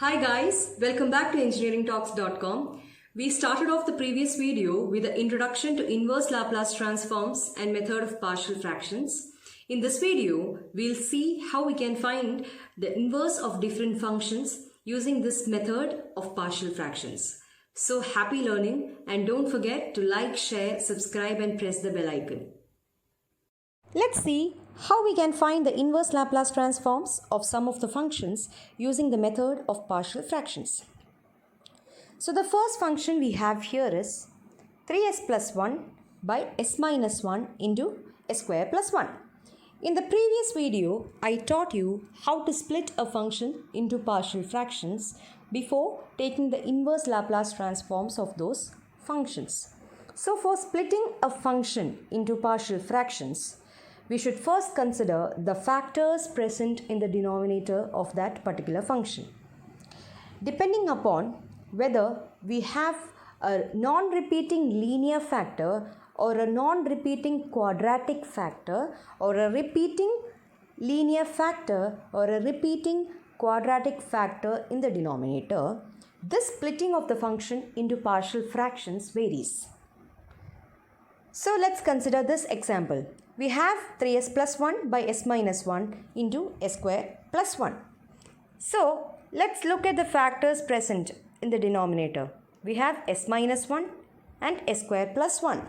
Hi guys, welcome back to engineeringtalks.com. We started off the previous video with the introduction to inverse Laplace transforms and method of partial fractions. In this video, we'll see how we can find the inverse of different functions using this method of partial fractions. So happy learning, and don't forget to like, share, subscribe and press the bell icon. Let's see how we can find the inverse Laplace transforms of some of the functions using the method of partial fractions. So the first function we have here is 3s plus 1 by s minus 1 into s square plus 1. In the previous video, I taught you how to split a function into partial fractions before taking the inverse Laplace transforms of those functions. So for splitting a function into partial fractions, we should first consider the factors present in the denominator of that particular function. Depending upon whether we have a non-repeating linear factor or a non-repeating quadratic factor or a repeating linear factor or a repeating quadratic factor in the denominator, this splitting of the function into partial fractions varies. So let's consider this example. We have 3s plus 1 by s minus 1 into s square plus 1. So let's look at the factors present in the denominator. We have s minus 1 and s square plus 1.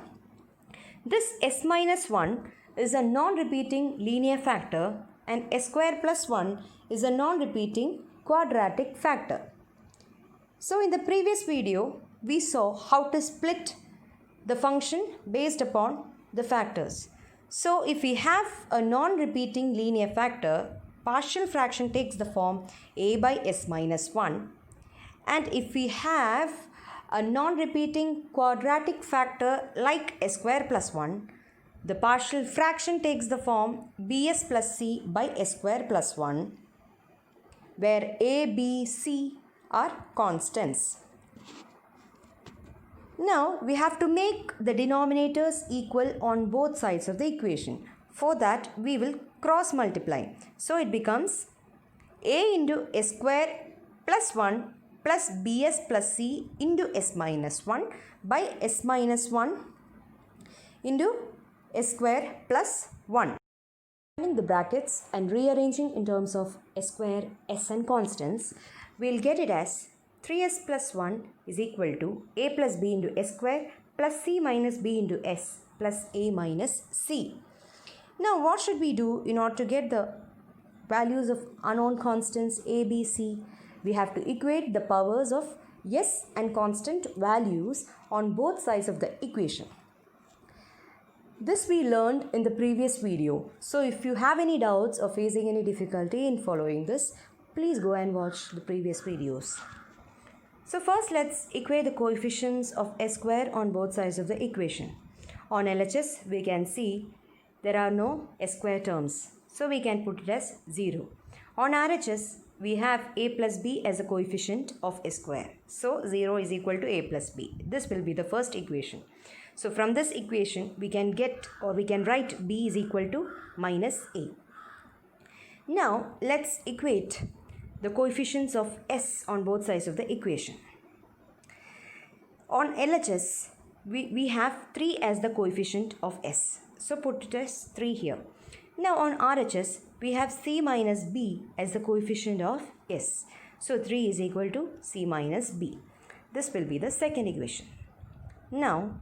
This s minus 1 is a non-repeating linear factor and s square plus 1 is a non-repeating quadratic factor. So in the previous video, we saw how to split the function based upon the factors. So if we have a non-repeating linear factor, partial fraction takes the form a by s minus 1. And if we have a non-repeating quadratic factor like s square plus 1, the partial fraction takes the form bs plus c by s square plus 1, where a, b, c are constants. Now we have to make the denominators equal on both sides of the equation. For that we will cross multiply. So it becomes a into s square plus 1 plus bs plus c into s minus 1 by s minus 1 into s square plus 1. Adding the brackets and rearranging in terms of s square, s and constants, we'll get it as 3s plus 1 is equal to a plus b into s square plus c minus b into s plus a minus c. Now what should we do in order to get the values of unknown constants a, b, c? We have to equate the powers of s and constant values on both sides of the equation. This we learned in the previous video. So if you have any doubts or facing any difficulty in following this, please go and watch the previous videos. So first let's equate the coefficients of s square on both sides of the equation. On LHS we can see there are no s square terms, so we can put it as 0. On RHS we have a plus b as a coefficient of s square, so 0 is equal to a plus b. This will be the first equation. So from this equation we can get, or we can write, b is equal to minus a. Now let's equate the coefficients of s on both sides of the equation. On LHS, we have 3 as the coefficient of s. So put it as 3 here. Now on RHS, we have c minus b as the coefficient of s. So 3 is equal to c minus b. This will be the second equation. Now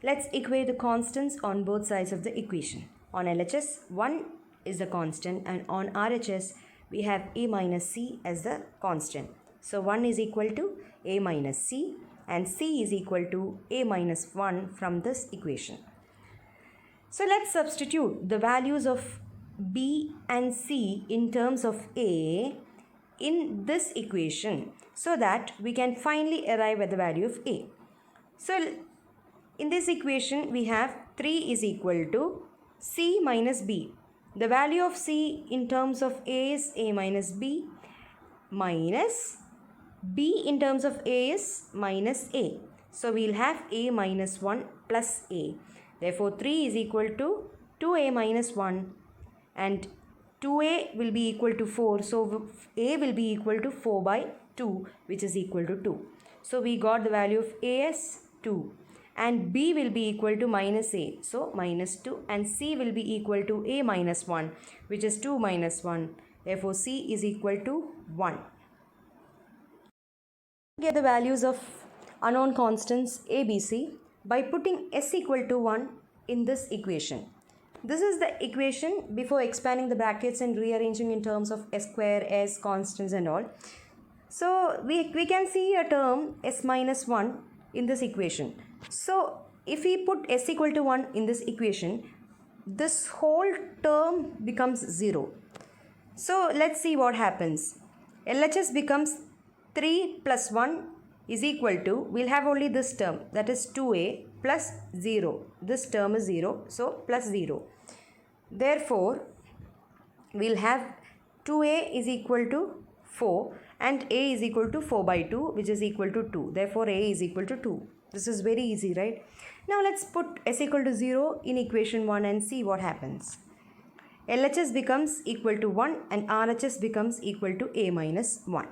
let's equate the constants on both sides of the equation. On LHS, 1 is the constant, and on RHS, we have a minus c as the constant. So 1 is equal to a minus c and c is equal to a minus 1 from this equation. So let's substitute the values of b and c in terms of a in this equation so that we can finally arrive at the value of a. So in this equation we have 3 is equal to c minus b. The value of c in terms of a is a minus b, minus b in terms of a is minus a. So we'll have a minus 1 plus a. Therefore 3 is equal to 2a minus 1 and 2a will be equal to 4. So a will be equal to 4 by 2, which is equal to 2. So we got the value of A as 2 and B will be equal to minus A, so minus 2, and C will be equal to A minus 1, which is 2 minus 1. Therefore C is equal to 1. Get the values of unknown constants A, B, C by putting S equal to 1 in this equation. This is the equation before expanding the brackets and rearranging in terms of S square, S, constants and all. So we can see a term S minus 1 in this equation. So if we put S equal to 1 in this equation, this whole term becomes 0. So let's see what happens. LHS becomes 3 plus 1 is equal to, we'll have only this term, that is 2A plus 0. This term is 0, so plus 0. Therefore, we'll have 2A is equal to 4 and A is equal to 4 by 2, which is equal to 2. Therefore, A is equal to 2. This is very easy, right? Now let's put S equal to 0 in equation 1 and see what happens. LHS becomes equal to 1 and RHS becomes equal to A minus 1.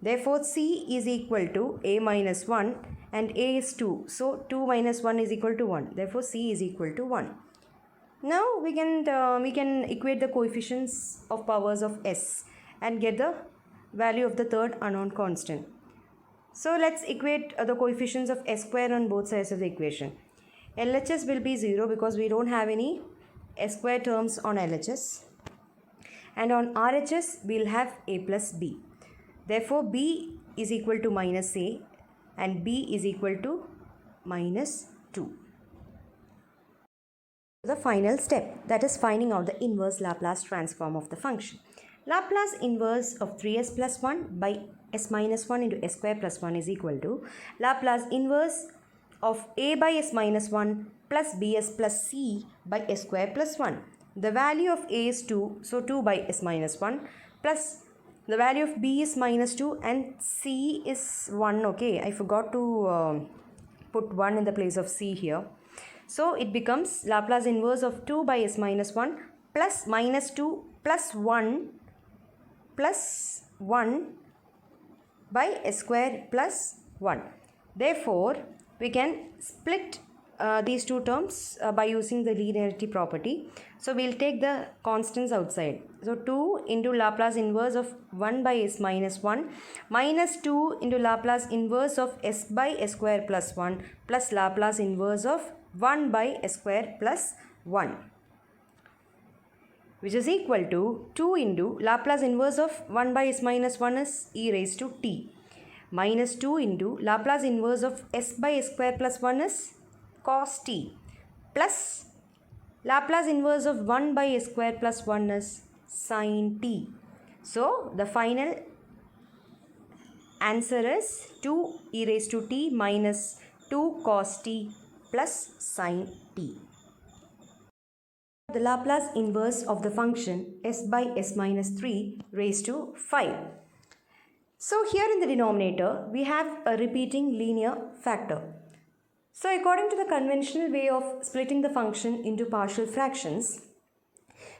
Therefore, C is equal to A minus 1 and A is 2. So, 2 minus 1 is equal to 1. Therefore, C is equal to 1. Now, we can equate the coefficients of powers of S and get the value of the third unknown constant. So, let's equate the coefficients of S square on both sides of the equation. LHS will be 0 because we don't have any S square terms on LHS. And on RHS, we'll have A plus B. Therefore, B is equal to minus A and B is equal to minus 2. The final step, that is finding out the inverse Laplace transform of the function. Laplace inverse of 3s plus 1 by s minus 1 into s square plus 1 is equal to Laplace inverse of a by s minus 1 plus bs plus c by s square plus 1. The value of a is 2, so 2 by s minus 1 plus the value of b is minus 2 and c is 1. Okay, I forgot to put 1 in the place of c here. So it becomes Laplace inverse of 2 by s minus 1 plus minus 2 plus 1 plus 1 by s square plus 1. Therefore, we can split these two terms by using the linearity property. So we'll take the constants outside. So 2 into Laplace inverse of 1 by s minus 1 minus 2 into Laplace inverse of s by s square plus 1 plus Laplace inverse of 1 by s square plus 1, which is equal to 2 into Laplace inverse of 1 by s minus 1 is e raised to t minus 2 into Laplace inverse of s by s square plus 1 is cos t plus Laplace inverse of 1 by s square plus 1 is sin t. So the final answer is 2 e raised to t minus 2 cos t plus sin t. The Laplace inverse of the function s by s minus 3 raised to 5. So here in the denominator, we have a repeating linear factor. So according to the conventional way of splitting the function into partial fractions,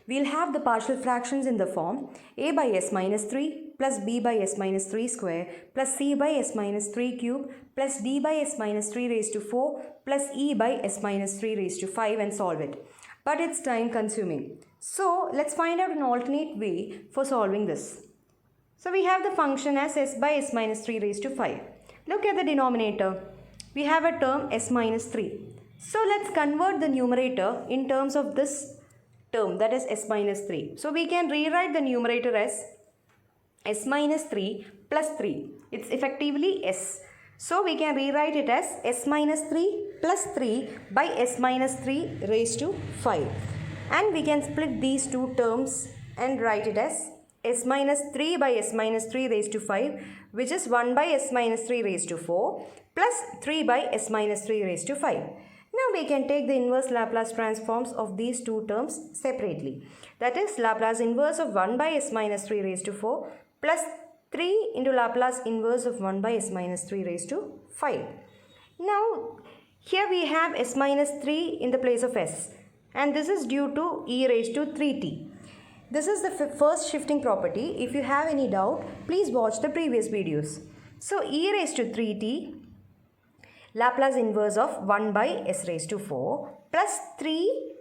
we'll have the partial fractions in the form a by s minus 3 plus b by s minus 3 square plus c by s minus 3 cube plus d by s minus 3 raised to 4 plus e by s minus 3 raised to 5 and solve it. But it's time consuming. So let's find out an alternate way for solving this. So we have the function as s by s minus 3 raised to 5. Look at the denominator. We have a term s minus 3. So let's convert the numerator in terms of this term, that is s minus 3. So we can rewrite the numerator as s minus 3 plus 3. It's effectively s. So we can rewrite it as s minus 3 plus 3 by s minus 3 raised to 5. And we can split these two terms and write it as s minus 3 by s minus 3 raised to 5, which is 1 by s minus 3 raised to 4 plus 3 by s minus 3 raised to 5. Now we can take the inverse Laplace transforms of these two terms separately. That is Laplace inverse of 1 by s minus 3 raised to 4 plus 3 into Laplace inverse of 1 by s minus 3 raised to 5. Now here we have s minus 3 in the place of s, and this is due to e raised to 3t. This is the first shifting property. If you have any doubt, please watch the previous videos. So e raised to 3t Laplace inverse of 1 by s raised to 4 plus 3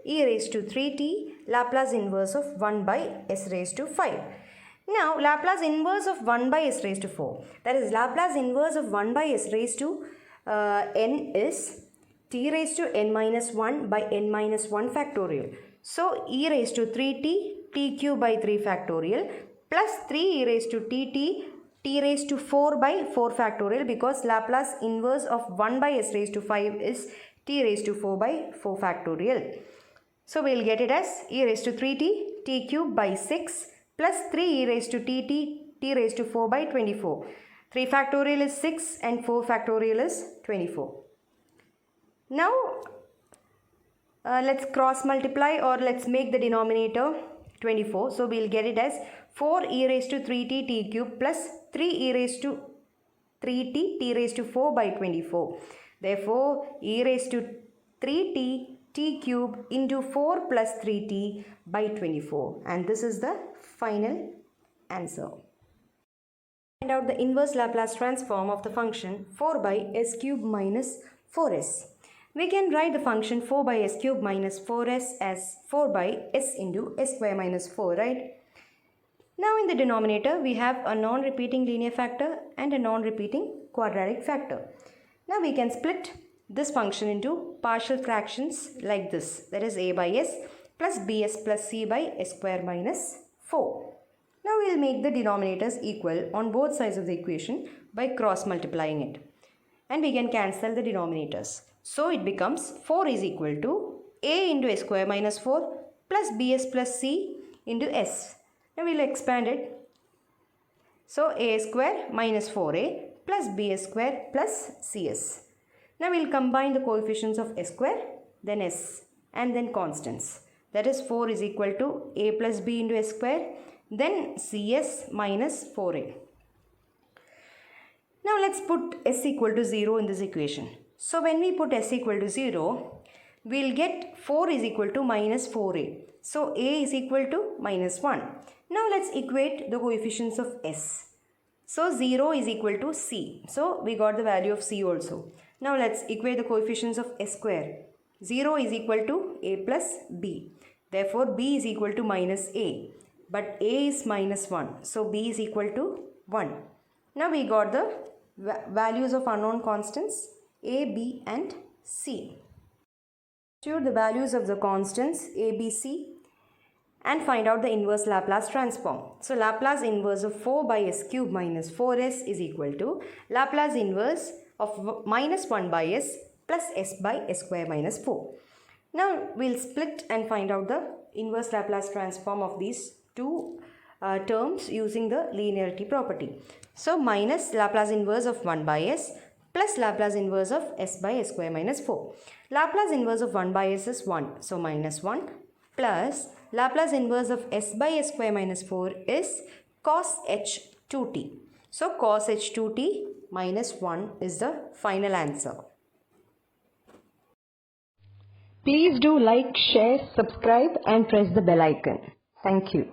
e raised to 3t Laplace inverse of 1 by s raised to 5. Now Laplace inverse of 1 by s raised to 4, that is Laplace inverse of 1 by s raised to n is t raised to n minus 1 by n minus 1 factorial. So e raised to 3t t cube by 3 factorial plus 3 e raised to t raised to 4 by 4 factorial, because Laplace inverse of 1 by s raised to 5 is t raised to 4 by 4 factorial. So we will get it as e raised to 3t t cube by 6 plus 3 e raised to t raised to 4 by 24. 3 factorial is 6 and 4 factorial is 24. Now let's cross multiply, or let's make the denominator 24. So we will get it as 4 e raised to 3t t cube plus 3 e raised to 3t t raised to 4 by 24. Therefore e raised to 3t t cube into 4 plus 3t by 24, and this is the final answer. Find out the inverse Laplace transform of the function 4 by s cube minus 4s. We can write the function 4 by s cube minus 4s as 4 by s into s square minus 4, right? Now in the denominator we have a non-repeating linear factor and a non-repeating quadratic factor. Now we can split this function into partial fractions like this, that is a by s plus bs plus c by s square minus 4. Now we will make the denominators equal on both sides of the equation by cross multiplying it, and we can cancel the denominators. So it becomes 4 is equal to a into s square minus 4 plus bs plus c into s. Now we will expand it. So a square minus 4a plus bs square plus cs. Now we will combine the coefficients of s square, then s, and then constants. That is 4 is equal to a plus b into s square, then cs minus 4a. Now let's put s equal to 0 in this equation. So when we put s equal to 0, we will get 4 is equal to minus 4a. So a is equal to minus 1. Now let's equate the coefficients of s. So 0 is equal to c. So we got the value of c also. Now let's equate the coefficients of s square. 0 is equal to a plus b. Therefore b is equal to minus a. But a is minus 1. So b is equal to 1. Now we got the values of unknown constants a, b and c. Substitute the values of the constants a, b, c and find out the inverse Laplace transform. So Laplace inverse of 4 by s cube minus 4s is equal to Laplace inverse of minus 1 by s plus s by s square minus 4. Now we'll split and find out the inverse Laplace transform of these two terms using the linearity property. So minus Laplace inverse of 1 by s plus Laplace inverse of s by s square minus 4. Laplace inverse of 1 by s is 1, so minus 1, plus Laplace inverse of s by s square minus 4 is cos h 2t. So cos h 2t minus 1 is the final answer. Please do like, share, subscribe and press the bell icon. Thank you.